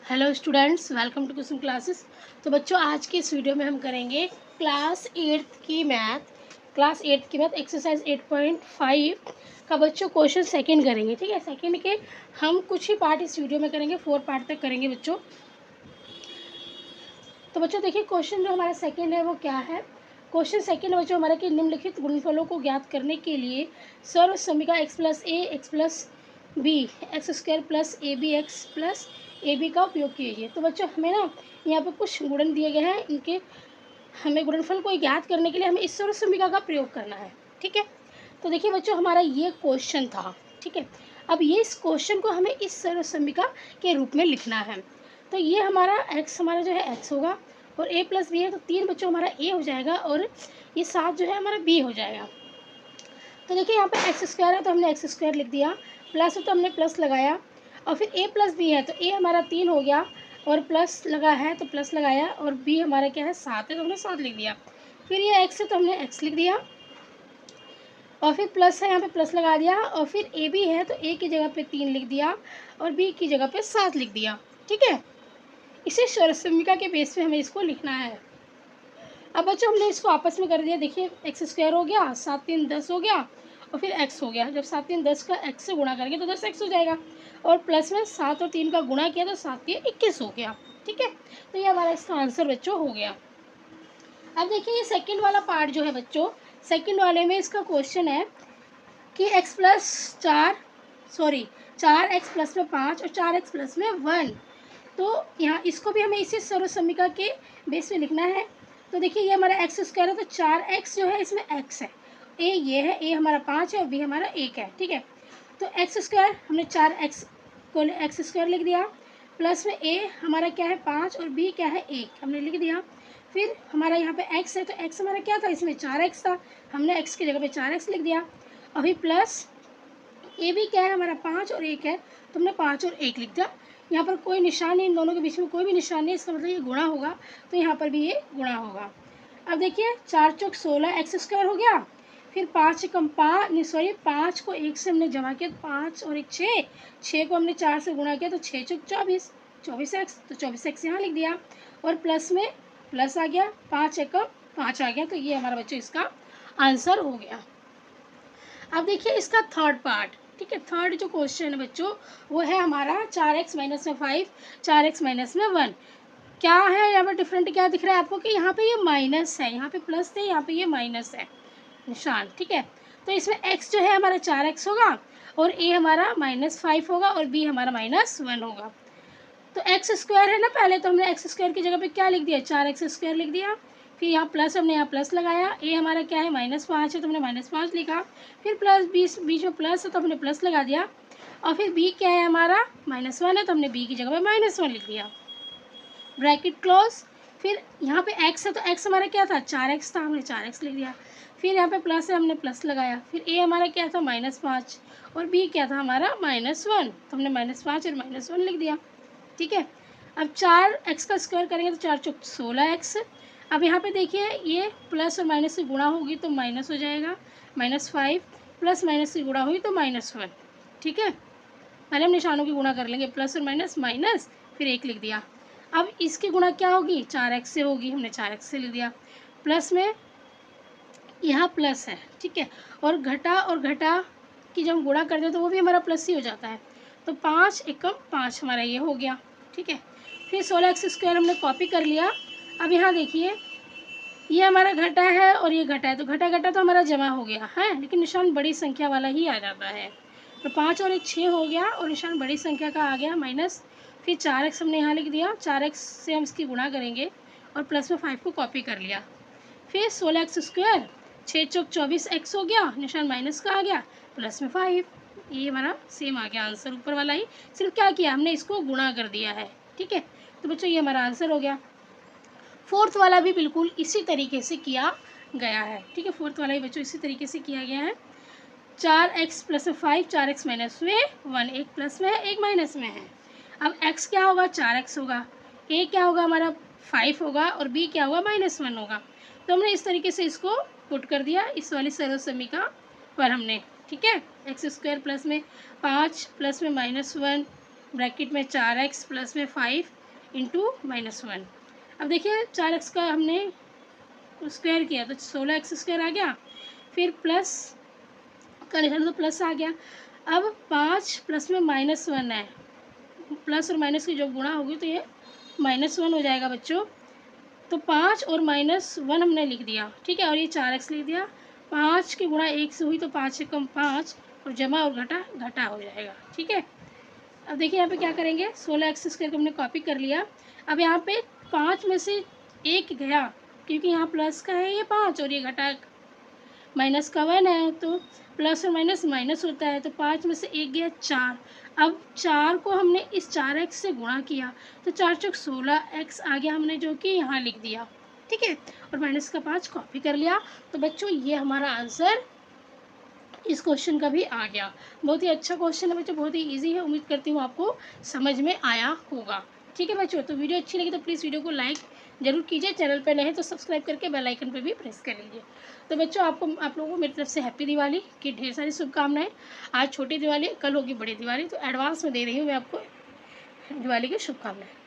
Hello students, welcome to question classes. तो बच्चों, आज की इस वीडियो में हम करेंगे क्लास एट्थ की मैथ एक्सरसाइज 8.5 का बच्चों क्वेश्चन सेकंड करेंगे। ठीक है, सेकंड के हम कुछ ही पार्ट इस वीडियो में करेंगे, 4 पार्ट तक करेंगे बच्चों। तो बच्चों देखिए, क्वेश्चन जो हमारा सेकंड है वो क्या है। क्वेश्चन सेकंड बच्चों हमारा कि निम्नलिखित गुणनफलों को ज्ञात करने के लिए सर्व समीकरण X plus A X plus B X square plus A B X plus A B का उपयोग कीजिए। तो बच्चों हमें ना यहाँ पे कुछ गुणन दिए गए हैं, इनके हमें गुणनफल को ज्ञात करने के लिए हमें इस सर्व समीकरण का प्रयोग करना है। ठीक है, तो देखिए बच्चों, हमारा ये क्वेश्चन था। ठीक है, अब ये इस क्वेश्चन को हमें इस सर्व समीकरण के रूप में लिखना है। तो ये हमारा एक्स हमारा जो है एक्स होगा और ए प्लस बी है, तो 3 बच्चों हमारा ए हो जाएगा और ये 7 जो है हमारा बी हो जाएगा। तो देखिए यहाँ पे एक्स स्क्वायर है तो हमने एक्स स्क्वायर लिख दिया, प्लस है तो हमने प्लस लगाया, और फिर ए प्लस बी है तो ए हमारा 3 हो गया और प्लस लगा है तो प्लस लगाया, और बी हमारा क्या है 7 है तो हमने 7 लिख दिया। फिर ये एक्स है तो हमने एक्स लिख दिया, और फिर प्लस है यहाँ पे प्लस लगा दिया, और फिर ए बी है तो ए की जगह पे 3 लिख दिया और बी की जगह पे 7 लिख दिया। ठीक है, इसी सर्व समीकरण के बेस पे हमें इसको लिखना है। अब बच्चों हमने इसको आपस में कर दिया। देखिए एक्स स्क्वायर हो गया, 7 3 10 हो गया, और फिर एक्स हो गया। जब 7 3 10 का एक्स से गुणा करेंगे तो 10 एक्स हो जाएगा, और प्लस में 7 और 3 का गुणा किया तो 7 3 21 हो गया। ठीक है, तो ये हमारा इसका आंसर बच्चों हो गया। अब देखिए ये सेकंड वाला पार्ट जो है बच्चों, सेकंड वाले में इसका क्वेश्चन है कि एक्स प्लस 4x प्लस में 5 और 4x प्लस में 1। तो यहाँ इसको भी हमें इसी सर्व समीकरण के बेस में लिखना है। तो देखिए ये हमारा एक्स स्क्वायर है तो 4x जो है इसमें x है, ए ये है, ए हमारा 5 है और बी हमारा 1 है। ठीक है, तो एक्स स्क्वायर हमने 4x को एक्स स्क्वायर लिख दिया, प्लस में ए हमारा क्या है 5 और बी क्या है 1 हमने लिख दिया। फिर हमारा यहाँ पे x है तो x हमारा क्या था, इसमें 4x था, हमने x की जगह पे 4x लिख दिया। अभी प्लस ए भी क्या है हमारा 5 और 1 है तो हमने 5 और 1 लिख दिया। यहाँ पर कोई निशान नहीं, इन दोनों के बीच में कोई भी निशान नहीं, इसका मतलब ये गुणा होगा, तो यहाँ पर भी ये गुणा होगा। अब देखिए 4 चौक 16 एक्स स्क्वायर हो गया, फिर 5 कम 5 को 1 से हमने जमा किया, 5 और 1 6 को हमने 4 से गुणा किया तो 6 चौक 24 एक्स, तो 24 एक्स यहाँ लिख दिया, और प्लस में प्लस आ गया, 5 एकम 5 आ गया, तो ये हमारा बच्चों इसका आंसर हो गया। अब देखिए इसका थर्ड पार्ट। ठीक है, थर्ड जो क्वेश्चन है बच्चों वो है हमारा 4x माइनस में 5 4x माइनस में 1। क्या है यहाँ पर डिफरेंट, क्या दिख रहा है आपको कि यहाँ पे ये माइनस है, यहाँ पे प्लस थे, यहाँ पे ये माइनस है निशान। ठीक है, तो इसमें x जो है हमारा 4x होगा और a हमारा -5 होगा और b हमारा -1 होगा। तो एक्स स्क्वायर है ना, पहले तो हमने एक्स स्क्वायर की जगह पे क्या लिख दिया, 4x स्क्वायर लिख दिया। फिर यहाँ प्लस हमने यहाँ प्लस लगाया, ए हमारा क्या है -5 है तो हमने -5 लिखा। फिर प्लस बीच में प्लस है तो हमने प्लस लगा दिया, और फिर बी क्या है हमारा -1 है तो हमने बी की जगह पे -1 लिख दिया, ब्रैकेट क्लोज। फिर यहाँ पे x है तो x हमारा क्या था 4x था, हमने 4x लिख दिया। फिर यहाँ पे प्लस है, हमने प्लस लगाया। फिर a हमारा क्या था -5 और b क्या था हमारा -1, तो हमने -5 और -1 लिख दिया। ठीक है, अब 4x का स्क्वायर करेंगे तो 4 चौक 16x। अब यहाँ पे देखिए ये प्लस और माइनस से गुणा होगी तो माइनस हो जाएगा, -5 प्लस माइनस से गुणा होगी तो -1। ठीक है, पहले हम निशानों की गुणा कर लेंगे, प्लस और माइनस माइनस, फिर 1 लिख दिया। अब इसकी गुणा क्या होगी 4x से होगी, हमने 4x से लिख दिया। प्लस में यहाँ प्लस है। ठीक है, और घटा की जब हम गुणा करते हैं तो वो भी हमारा प्लस ही हो जाता है, तो 5 एकम 5 हमारा ये हो गया। ठीक है, फिर 16x स्क्वायर हमने कॉपी कर लिया। अब यहाँ देखिए ये हमारा घटा है और ये घटा है, तो घटा तो हमारा जमा हो गया है, लेकिन निशान बड़ी संख्या वाला ही आ जाता है। तो 5 और 1 6 हो गया और निशान बड़ी संख्या का आ गया माइनस। फिर 4x हमने यहाँ लिख दिया, 4x से हम इसकी गुणा करेंगे और प्लस में 5 को कॉपी कर लिया। फिर 16x स्क्वायर 6 चौक 24x हो गया, निशान माइनस का आ गया, प्लस में 5, ये हमारा सेम आ गया आंसर ऊपर वाला ही, सिर्फ क्या किया हमने इसको गुणा कर दिया है। ठीक है, तो बच्चों ये हमारा आंसर हो गया। फोर्थ वाला भी बिल्कुल इसी तरीके से किया गया है। ठीक है, फोर्थ वाला भी बच्चों इसी तरीके से किया गया है। 4x प्लस में 5 4x माइनस में 1, एक प्लस में है एक माइनस में है। अब x क्या होगा 4x होगा, a क्या होगा हमारा 5 होगा और b क्या होगा -1 होगा। तो हमने इस तरीके से इसको पुट कर दिया इस वाली सर्व समीकरण पर हमने। ठीक है, एक्स स्क्वायर प्लस में 5 प्लस में -1 ब्रैकेट में 4x प्लस में 5 इंटू -1। अब देखिए 4x का हमने स्क्वायर किया तो 16x² आ गया, फिर प्लस का निशान तो प्लस आ गया। अब 5 प्लस में -1 है, प्लस और माइनस की जो गुणा होगी तो ये -1 हो जाएगा बच्चों। तो 5 और -1 हमने लिख दिया, ठीक है, और ये 4x लिख दिया। 5 की गुणा 1 से हुई तो 5 से कम 5 और जमा और घटा घटा हो जाएगा, ठीक है। अब देखिए यहाँ पे क्या करेंगे, 16x² को हमने कॉपी कर लिया। अब यहाँ पे 5 में से 1 गया, क्योंकि यहाँ प्लस का है ये 5 और ये घटा माइनस का 1 है, तो प्लस और माइनस माइनस होता है, तो 5 में से 1 गया 4। अब 4 को हमने इस 4x से गुणा किया तो 4 चौक 16x आ गया, हमने जो कि यहाँ लिख दिया, ठीक है, और माइनस का 5 कॉपी कर लिया। तो बच्चों ये हमारा आंसर इस क्वेश्चन का भी आ गया। बहुत ही अच्छा क्वेश्चन है बच्चों, बहुत ही इजी है। उम्मीद करती हूँ आपको समझ में आया होगा, ठीक है बच्चों। तो वीडियो अच्छी लगी तो प्लीज़ वीडियो को लाइक जरूर कीजिए, चैनल पर नए हैं तो सब्सक्राइब करके बेल आइकन पर भी प्रेस कर लीजिए। तो बच्चों आप लोगों को मेरी तरफ से हैप्पी दिवाली की ढेर सारी शुभकामनाएं। आज छोटी दिवाली, कल होगी बड़ी दिवाली, तो एडवांस में दे रही हूँ मैं आपको दिवाली की शुभकामनाएं।